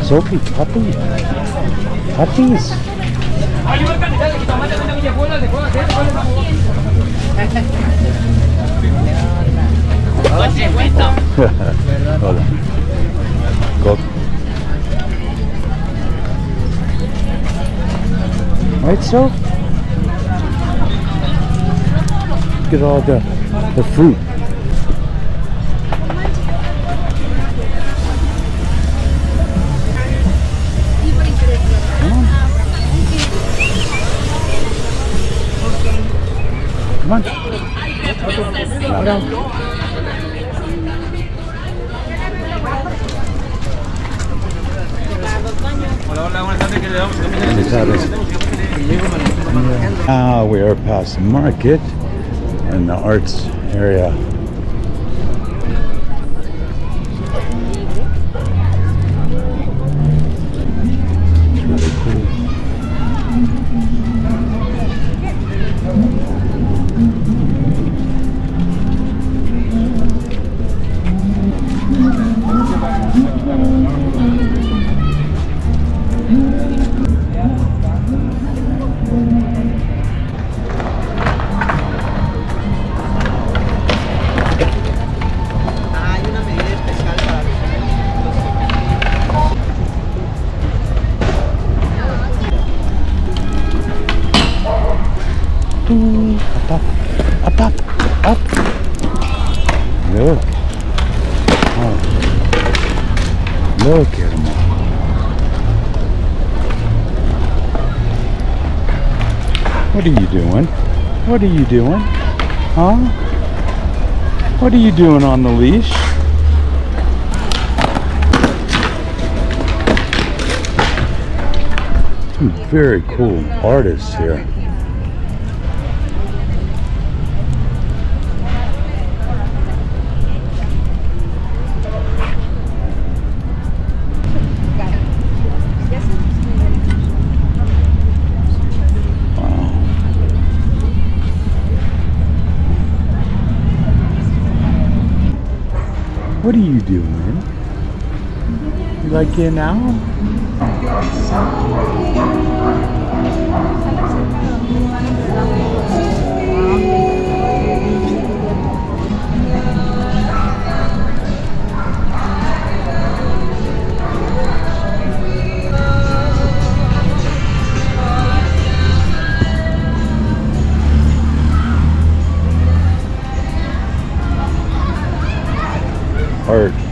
Sophie, puppy. Puppies. Hold on. Go. Right, so? Look at all the fruit. Come on. Come on. Now we are past the market and the arts area. It's really cool. Up, up, up. Look. Oh. Look at them. What are you doing? What are you doing? Huh? What are you doing on the leash? Some very cool artists here. What are you doing? You like getting out?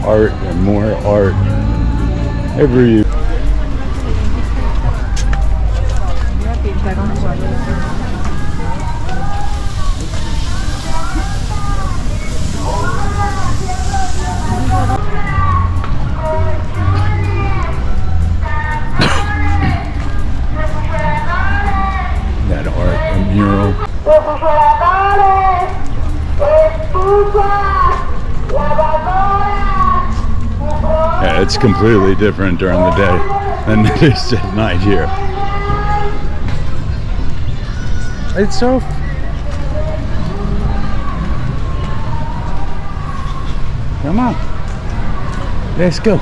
Art and more art every that art and mural. Yeah, it's completely different during the day than it is at night here. It's so. Come on. Let's go.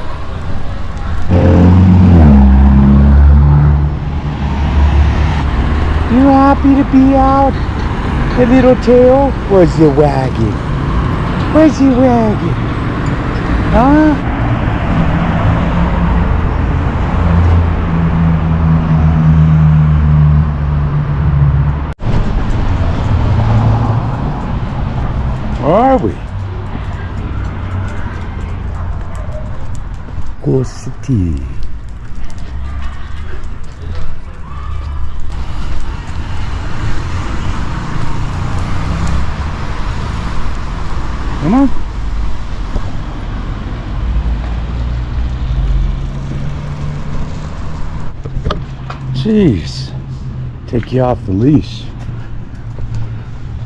You happy to be out? The little tail? Where's the wagging? Where's the wagging? Huh? Where are we? Go City. Come on. Jeez. Take you off the leash.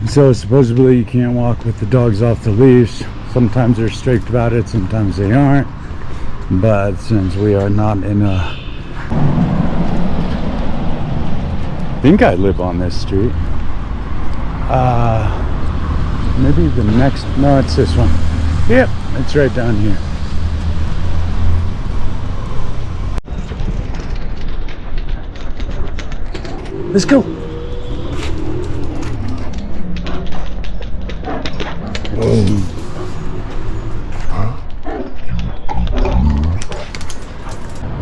So supposedly you can't walk with the dogs off the leash. Sometimes they're strict about it, sometimes they aren't. But since we are not in a... I think I live on this street. Maybe the next... No, it's this one. Yep, it's right down here. Let's go.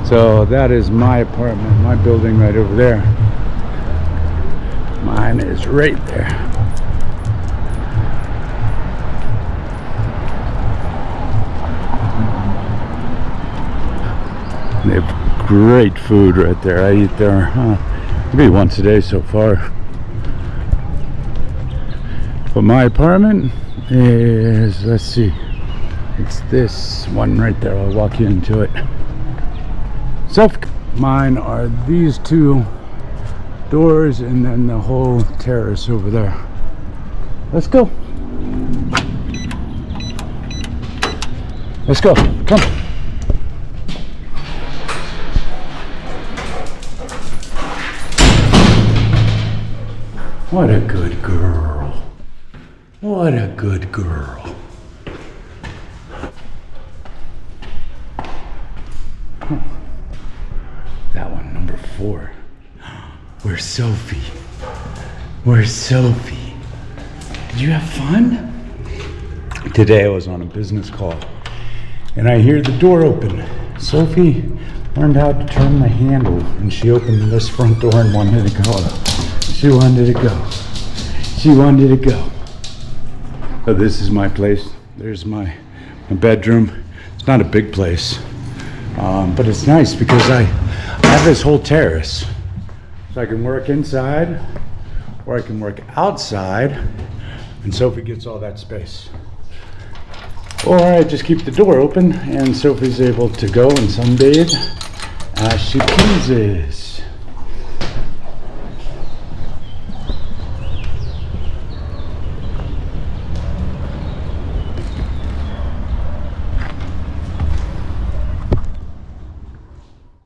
So that is my apartment, my building right over there. Mine is right there. They have great food right there. I eat there maybe once a day so far. But my apartment is, let's see, it's this one right there. I'll walk you into it. Sophie. Mine are these two doors and then the whole terrace over there. Let's go. Let's go. Come. What a good girl. What a good girl. That one, number 4. Where's Sophie? Where's Sophie? Did you have fun? Today I was on a business call and I hear the door open. Sophie learned how to turn the handle and she opened this front door and wanted to go. She wanted to go. She wanted to go. So this is my place. There's my bedroom. It's not a big place, but it's nice because I have this whole terrace. So I can work inside or I can work outside and Sophie gets all that space. Or I just keep the door open and Sophie's able to go and sunbathe as she pleases.